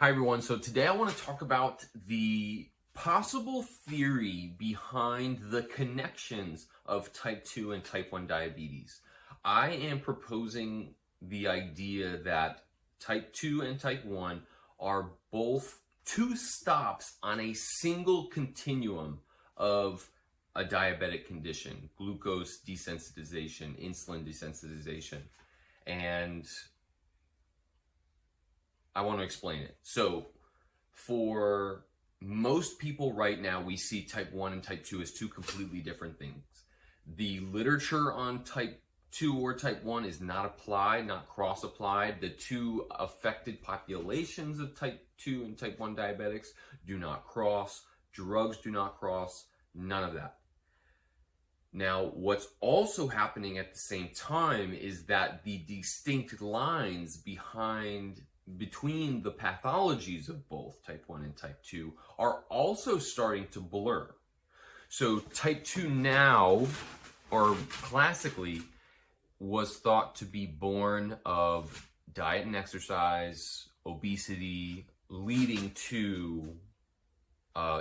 Hi everyone, so today I want to talk about the possible theory behind the connections of type 2 and type 1 diabetes. I am proposing the idea that type 2 and type 1 are both two stops on a single continuum of a diabetic condition: glucose desensitization, insulin desensitization, and I want to explain it. So for most people right now, we see type 1 and type 2 as two completely different things. The literature on type 2 or type 1 is not applied, not cross-applied. The two affected populations of type 2 and type 1 diabetics do not cross. Drugs do not cross. None of that. Now, what's also happening at the same time is that the distinct lines between the pathologies of both type 1 and type 2 are also starting to blur. So type 2 now, or classically, was thought to be born of diet and exercise, obesity, leading to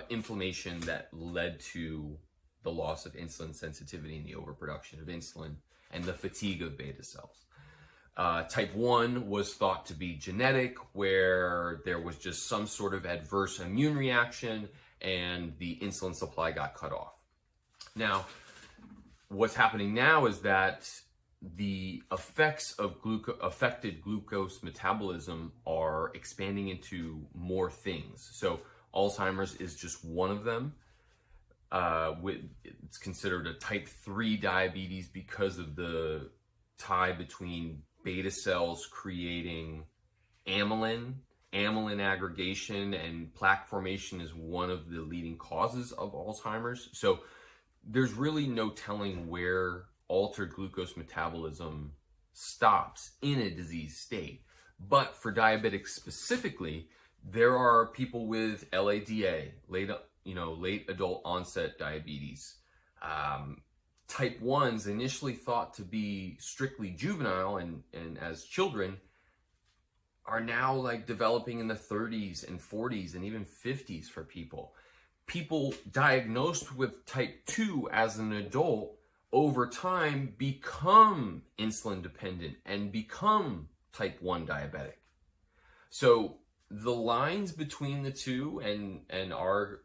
inflammation that led to the loss of insulin sensitivity and the overproduction of insulin and the fatigue of beta cells. Type 1 was thought to be genetic, where there was just some sort of adverse immune reaction and the insulin supply got cut off. Now, what's happening now is that the effects of affected glucose metabolism are expanding into more things. So Alzheimer's is just one of them. It's considered a type 3 diabetes because of the tie between beta cells creating amylin aggregation, and plaque formation is one of the leading causes of Alzheimer's. So there's really no telling where altered glucose metabolism stops in a disease state. But for diabetics specifically, there are people with LADA, late adult onset diabetes. Type 1s initially thought to be strictly juvenile and as children are now like developing in the 30s and 40s and even 50s for people. People diagnosed with type 2 as an adult over time become insulin dependent and become type 1 diabetic. So the lines between the two and our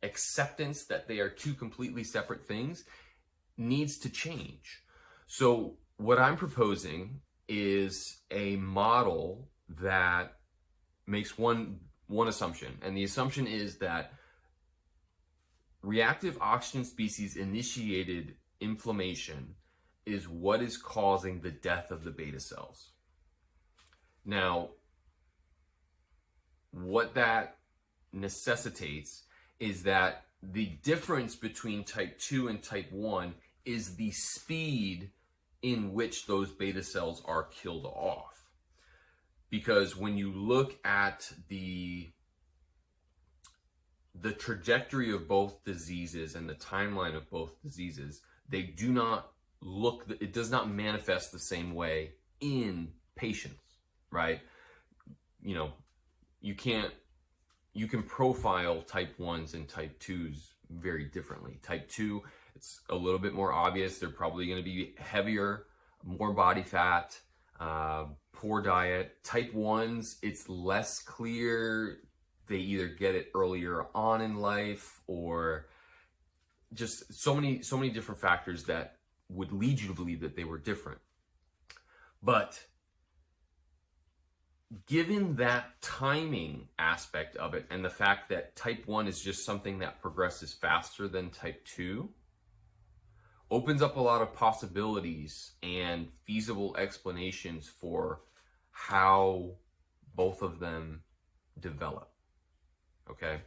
acceptance that they are two completely separate things needs to change. So what I'm proposing is a model that makes one assumption, and the assumption is that reactive oxygen species initiated inflammation is what is causing the death of the beta cells. Now, what that necessitates is that the difference between type 2 and type 1 is the speed in which those beta cells are killed off. Because when you look at the trajectory of both diseases and the timeline of both diseases, it does not manifest the same way in patients, right? You can profile type 1s and type 2s very differently. Type 2, it's a little bit more obvious. They're probably going to be heavier, more body fat, poor diet. Type 1s, it's less clear. They either get it earlier on in life, or just so many different factors that would lead you to believe that they were different. But given that timing aspect of it and the fact that type 1 is just something that progresses faster than type 2, opens up a lot of possibilities and feasible explanations for how both of them develop. Okay?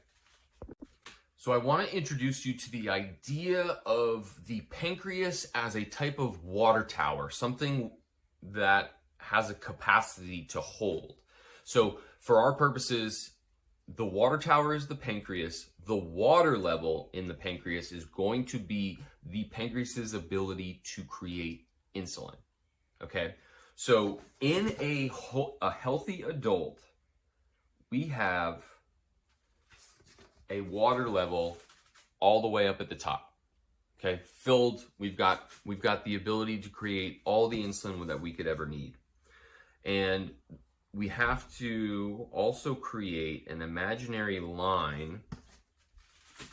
So I want to introduce you to the idea of the pancreas as a type of water tower, something that has a capacity to hold. So for our purposes, the water tower is the pancreas. The water level in the pancreas is going to be the pancreas's ability to create insulin. Okay? So in a healthy adult, we have a water level all the way up at the top. Okay, filled, we've got the ability to create all the insulin that we could ever need. And we have to also create an imaginary line,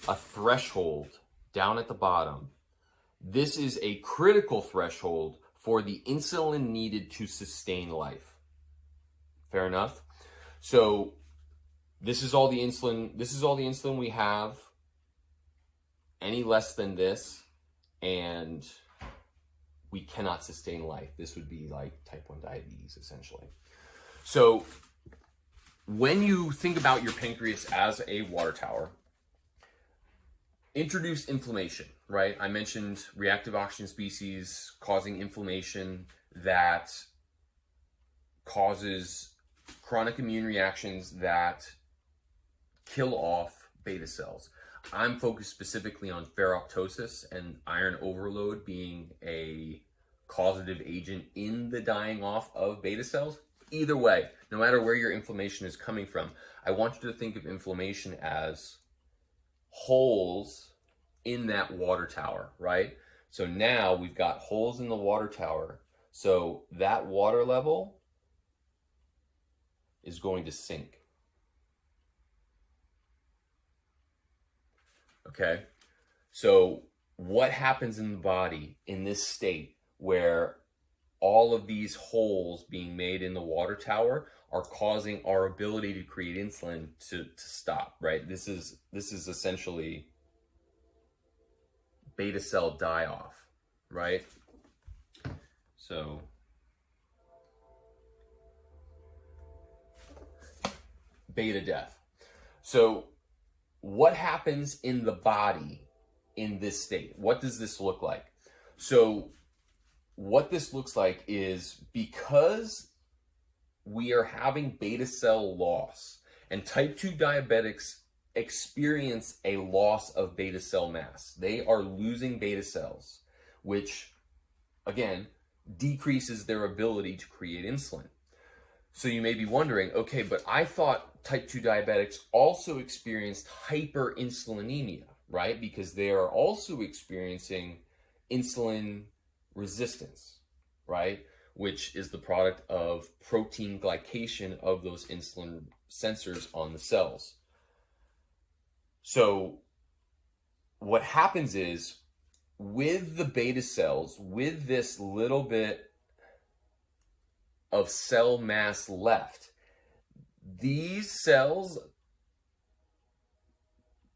a threshold down at the bottom. This is a critical threshold for the insulin needed to sustain life. Fair enough? So this is all the insulin we have. Any less than this, and we cannot sustain life. This would be like type 1 diabetes, essentially. So when you think about your pancreas as a water tower, introduce inflammation, right? I mentioned reactive oxygen species causing inflammation that causes chronic immune reactions that kill off beta cells. I'm focused specifically on ferroptosis and iron overload being a causative agent in the dying off of beta cells. Either way, no matter where your inflammation is coming from, I want you to think of inflammation as holes in that water tower, right? So now we've got holes in the water tower. So that water level is going to sink. Okay, so what happens in the body in this state where all of these holes being made in the water tower are causing our ability to create insulin to stop, right? This is essentially beta cell die-off, right? So beta death. So what happens in the body in this state? What does this look like? So what this looks like is, because we are having beta cell loss, and type 2 diabetics experience a loss of beta cell mass. They are losing beta cells, which again decreases their ability to create insulin. So you may be wondering, okay, but I thought type 2 diabetics also experienced hyperinsulinemia, right? Because they are also experiencing insulin resistance, right? Which is the product of protein glycation of those insulin sensors on the cells. So what happens is, with the beta cells, with this little bit of cell mass left, these cells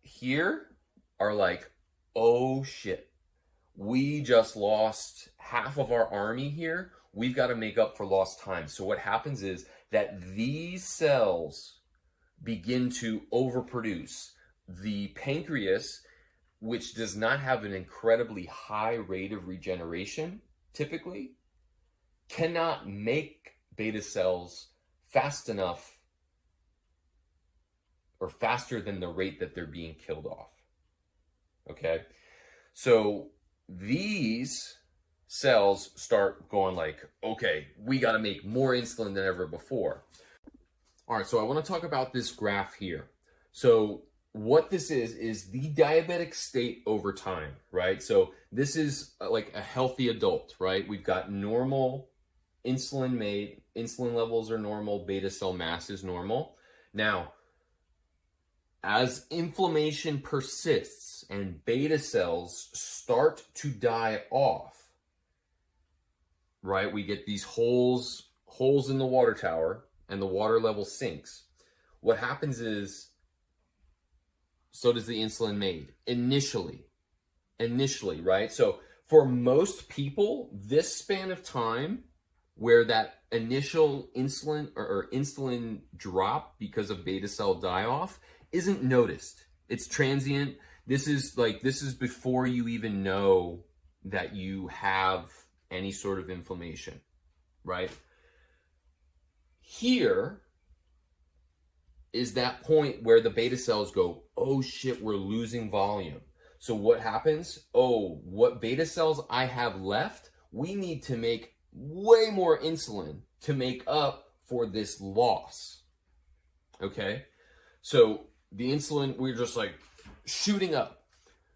here are like, oh shit, we just lost half of our army here. We've got to make up for lost time. So what happens is that these cells begin to overproduce. The pancreas, which does not have an incredibly high rate of regeneration, typically, cannot make beta cells fast enough, or faster than the rate that they're being killed off. Okay? So these cells start going like, okay, we got to make more insulin than ever before. All right, so I want to talk about this graph here. So what this is the diabetic state over time, right? So this is like a healthy adult, right? We've got normal insulin made, insulin levels are normal, beta cell mass is normal. Now, as inflammation persists and beta cells start to die off, right? We get these holes in the water tower, and the water level sinks. What happens is, so does the insulin made initially, right? So for most people, this span of time where that initial insulin or insulin drop because of beta cell die-off isn't noticed. It's transient. This is before you even know that you have any sort of inflammation, right? Here is that point where the beta cells go, oh shit, we're losing volume. So what happens? Oh, what beta cells I have left, we need to make way more insulin to make up for this loss. okay? So the insulin, we're just like shooting up.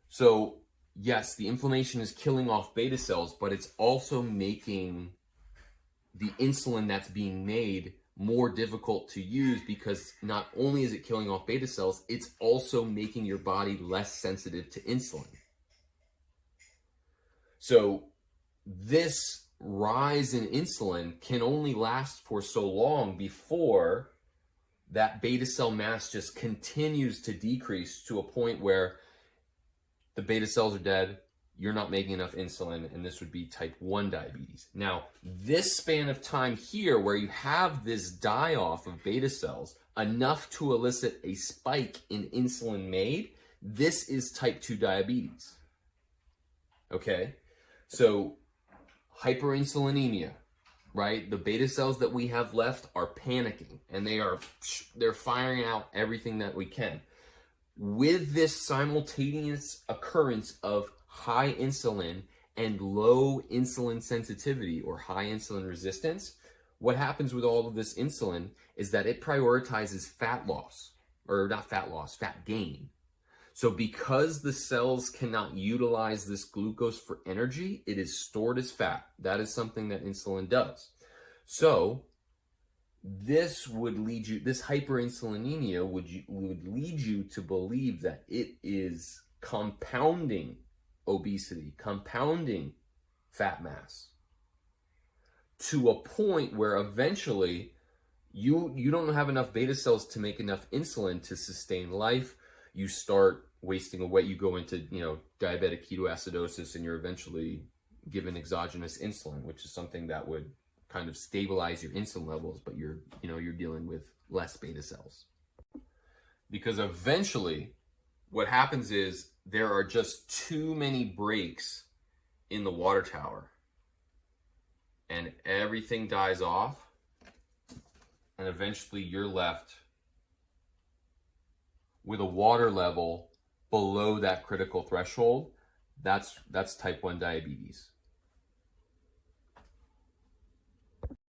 So yes, the inflammation is killing off beta cells, but it's also making the insulin that's being made more difficult to use, because not only is it killing off beta cells, it's also making your body less sensitive to insulin. So this rise in insulin can only last for so long before that beta cell mass just continues to decrease to a point where the beta cells are dead, you're not making enough insulin, and this would be type 1 diabetes. Now, this span of time here where you have this die-off of beta cells, enough to elicit a spike in insulin made, this is type 2 diabetes. Okay? So, hyperinsulinemia, right? The beta cells that we have left are panicking, and they're firing out everything that we can. With this simultaneous occurrence of high insulin and low insulin sensitivity or high insulin resistance, what happens with all of this insulin is that it prioritizes fat loss, or not fat loss, fat gain. So because the cells cannot utilize this glucose for energy, it is stored as fat. That is something that insulin does. So this would lead you, this hyperinsulinemia would lead you to believe that it is compounding obesity, compounding fat mass, to a point where eventually you don't have enough beta cells to make enough insulin to sustain life. You start wasting away, you go into, diabetic ketoacidosis, and you're eventually given exogenous insulin, which is something that would kind of stabilize your insulin levels, but you're dealing with less beta cells. Because eventually what happens is there are just too many breaks in the water tower, and everything dies off, and eventually you're left with a water level below that critical threshold. That's type 1 diabetes.